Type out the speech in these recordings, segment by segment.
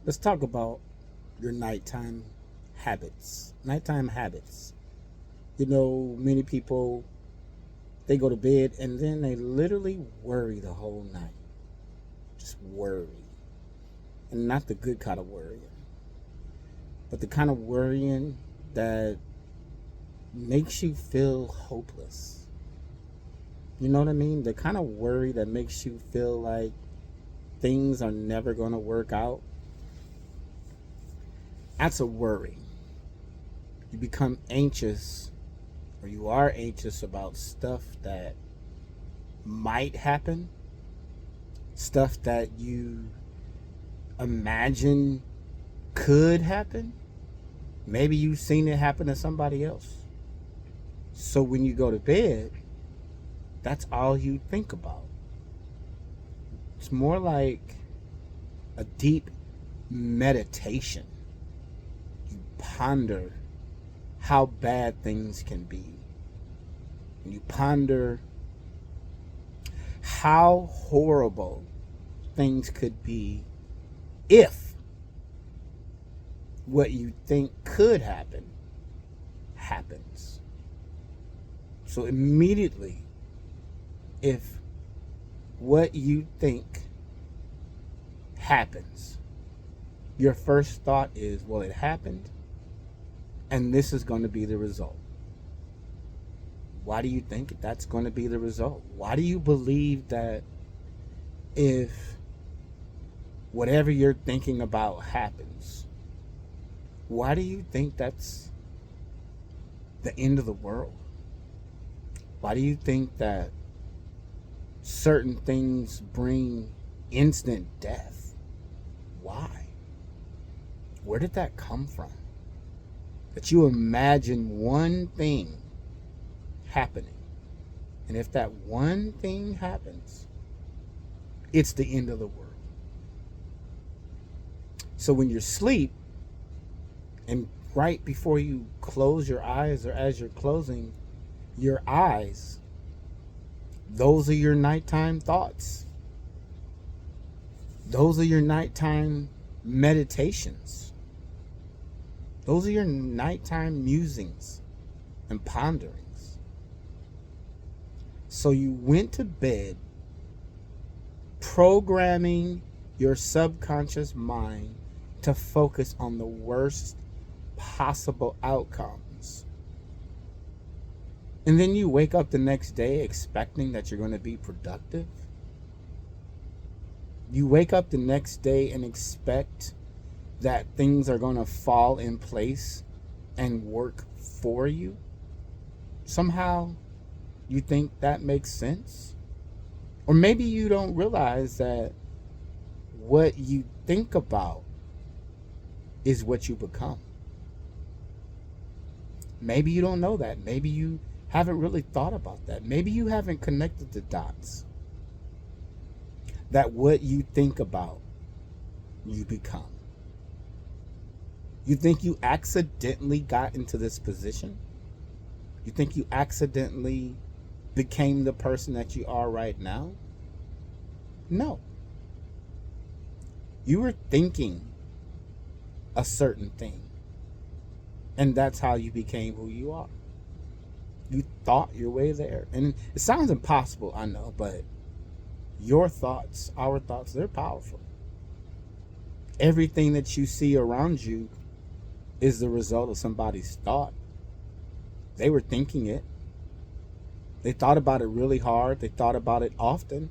Let's talk about your nighttime habits. Nighttime habits. Many people, they go to bed and then they literally worry the whole night. Just worry. And not the good kind of worrying, but the kind of worrying that makes you feel hopeless. You know what I mean? The kind of worry that makes you feel like things are never going to work out. That's a worry. You become anxious, or you are anxious about stuff that might happen, stuff that you imagine could happen. Maybe you've seen it happen to somebody else. So when you go to bed, that's all you think about. It's more like a deep meditation. You ponder how bad things can be. And you ponder how horrible things could be if what you think could happen happens. So immediately, if what you think happens, your first thought is, well, it happened, and this is going to be the result. Why do you think that's going to be the result? Why do you believe that if whatever you're thinking about happens, why do you think that's the end of the world? Why do you think that certain things bring instant death? Why? Where did that come from? That you imagine one thing happening, and if that one thing happens, it's the end of the world. So when you sleep, and right before you close your eyes, or as you're closing your eyes, those are your nighttime thoughts. Those are your nighttime meditations. Those are your nighttime musings and ponderings. So you went to bed programming your subconscious mind to focus on the worst possible outcomes. And then you wake up the next day expecting that you're going to be productive. You wake up the next day and expect that things are going to fall in place and work for you. Somehow you think that makes sense. Or maybe you don't realize that what you think about is what you become. Maybe you don't know that. Maybe you haven't really thought about that. Maybe you haven't connected the dots. That what you think about, you become. You think you accidentally got into this position? You think you accidentally became the person that you are right now? No. You were thinking a certain thing, and that's how you became who you are. You thought your way there. And it sounds impossible, I know, but your thoughts, our thoughts, they're powerful. Everything that you see around you is the result of somebody's thought. They were thinking it. They thought about it really hard. They thought about it often.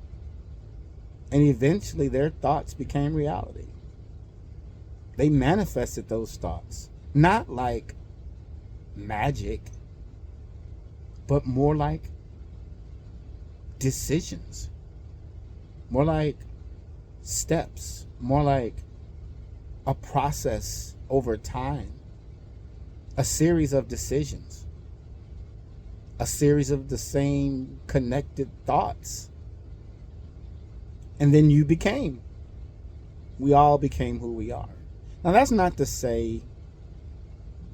And eventually their thoughts became reality. They manifested those thoughts. Not like magic, but more like decisions. More like steps. More like a process over time. A series of decisions. A series of the same connected thoughts. And then you became. We all became who we are. Now, that's not to say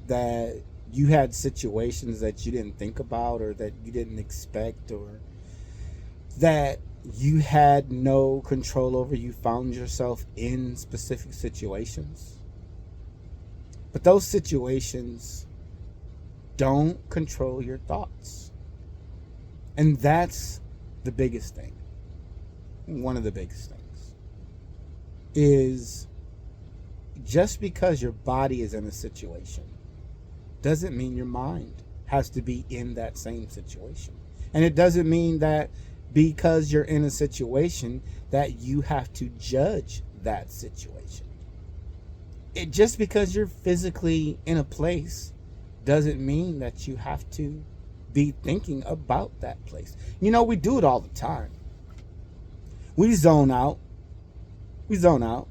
that you had situations that you didn't think about, or that you didn't expect, or that you had no control over. You found yourself in specific situations, but those situations don't control your thoughts. And that's the biggest thing. One of the biggest things is, just because your body is in a situation doesn't mean your mind has to be in that same situation. And it doesn't mean that because you're in a situation that you have to judge that situation. It just because you're physically in a place doesn't mean that you have to be thinking about that place. You know, we do it all the time. We zone out. We zone out.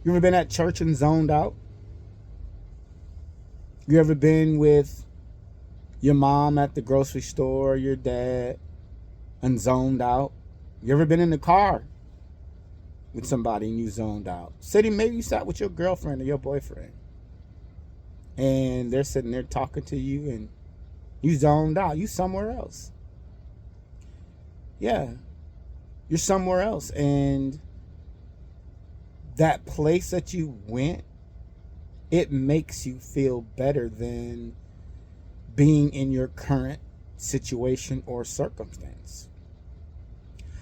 You ever been at church and zoned out? You ever been with your mom at the grocery store, your dad, and zoned out? You ever been in the car with somebody and you zoned out? Maybe you sat with your girlfriend or your boyfriend, and they're sitting there talking to you and you zoned out. You somewhere else. Yeah, you're somewhere else. And that place that you went, it makes you feel better than being in your current situation or circumstance.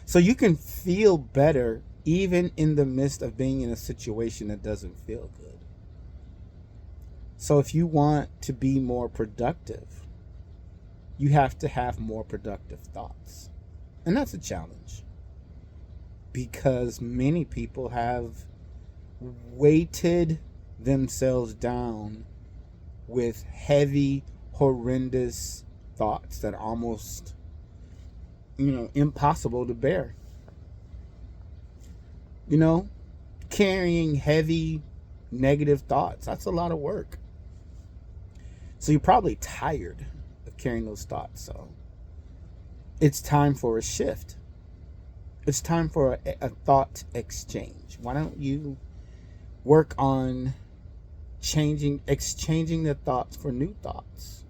So you can feel better even in the midst of being in a situation that doesn't feel good. So if you want to be more productive, you have to have more productive thoughts. And that's a challenge, because many people have weighted themselves down with heavy, horrendous thoughts that are almost, impossible to bear. Carrying heavy, negative thoughts, that's a lot of work. So you're probably tired of carrying those thoughts. So it's time for a shift. It's time for a thought exchange. Why don't you work on exchanging the thoughts for new thoughts?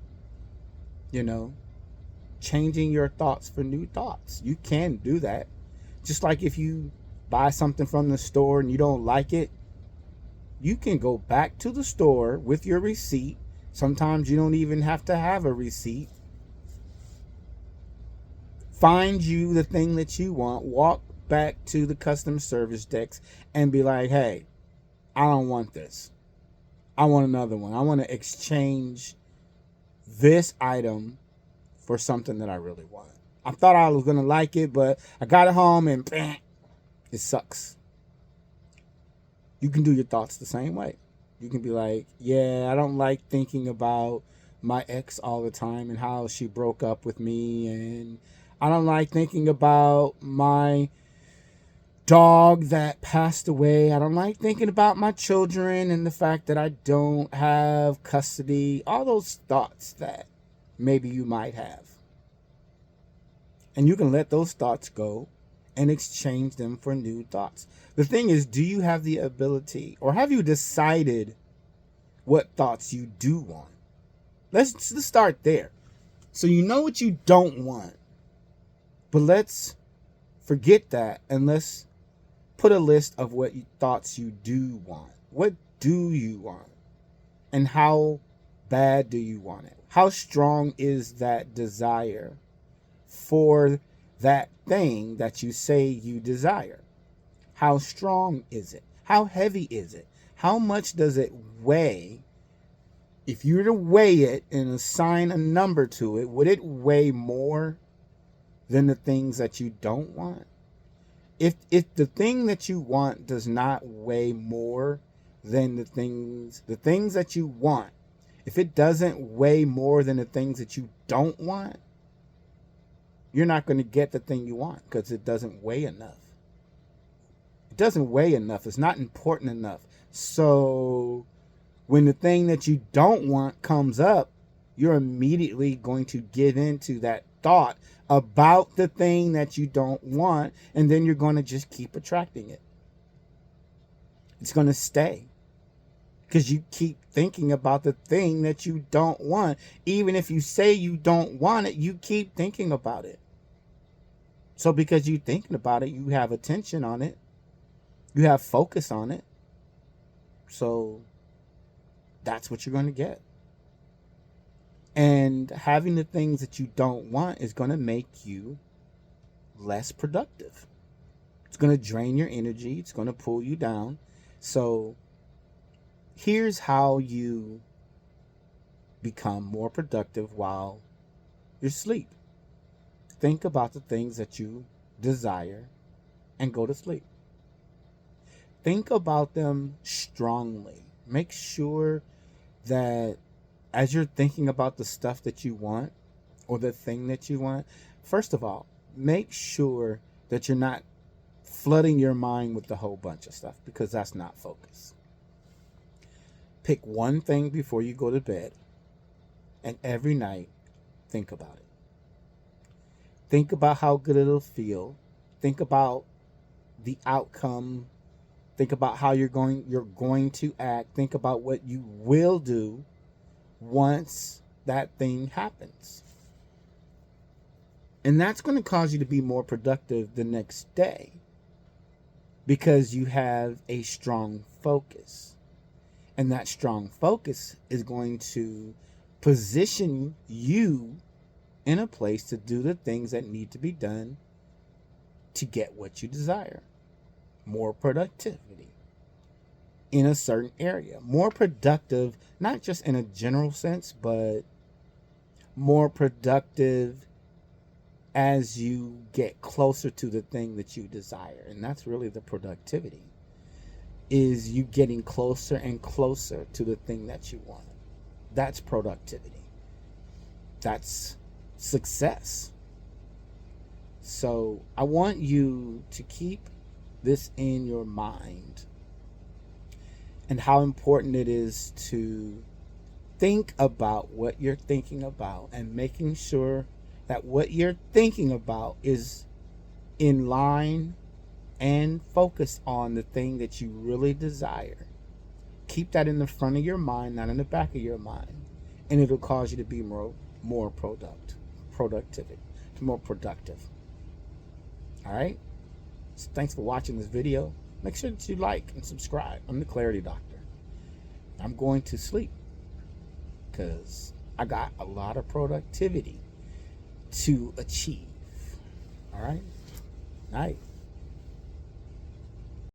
Changing your thoughts for new thoughts. You can do that. Just like if you buy something from the store and you don't like it, you can go back to the store with your receipt. Sometimes you don't even have to have a receipt. Find you the thing that you want, walk back to the customer service desk and be like, hey, I don't want this. I want another one. I want to exchange this item for something that I really want. I thought I was going to like it, but I got it home and it sucks. You can do your thoughts the same way. You can be like, yeah, I don't like thinking about my ex all the time and how she broke up with me. And I don't like thinking about my dog that passed away. I don't like thinking about my children and the fact that I don't have custody. All those thoughts that maybe you might have. And you can let those thoughts go and exchange them for new thoughts. The thing is, do you have the ability, or have you decided what thoughts you do want? Let's start there. So you know what you don't want, but let's forget that and let's put a list of what thoughts you do want. What do you want? And how bad do you want it? How strong is that desire for that thing that you say you desire? How strong is it? How heavy is it? How much does it weigh? If you were to weigh it and assign a number to it, would it weigh more than the things that you don't want? If the thing that you want does not weigh more than the things that you want, if it doesn't weigh more than the things that you don't want, you're not going to get the thing you want because it doesn't weigh enough. It doesn't weigh enough. It's not important enough. So when the thing that you don't want comes up, you're immediately going to give into that thought about the thing that you don't want, and then you're going to just keep attracting it. It's going to stay because you keep thinking about the thing that you don't want. Even if you say you don't want it, you keep thinking about it. So because you're thinking about it, you have attention on it, you have focus on it. So that's what you're going to get. And having the things that you don't want is going to make you less productive. It's going to drain your energy, it's going to pull you down. So here's how you become more productive while you're asleep. Think about the things that you desire and go to sleep. Think about them strongly. Make sure that as you're thinking about the stuff that you want or the thing that you want, first of all, make sure that you're not flooding your mind with a whole bunch of stuff, because that's not focus. Pick one thing before you go to bed, and every night think about it. Think about how good it'll feel. Think about the outcome. Think about how you're going to act. Think about what you will do once that thing happens. And that's going to cause you to be more productive the next day, because you have a strong focus. And that strong focus is going to position you in a place to do the things that need to be done to get what you desire. More productivity in a certain area. More productive, not just in a general sense, but more productive as you get closer to the thing that you desire. And that's really the productivity, is you getting closer and closer to the thing that you want. That's productivity. That's success. So I want you to keep this in your mind, and how important it is to think about what you're thinking about, and making sure that what you're thinking about is in line and focused on the thing that you really desire. Keep that in the front of your mind, not in the back of your mind, and it'll cause you to be more productive. All right. So thanks for watching this video. Make sure that you like and subscribe. I'm the Clarity Doctor. I'm going to sleep because I got a lot of productivity to achieve. All right. Night.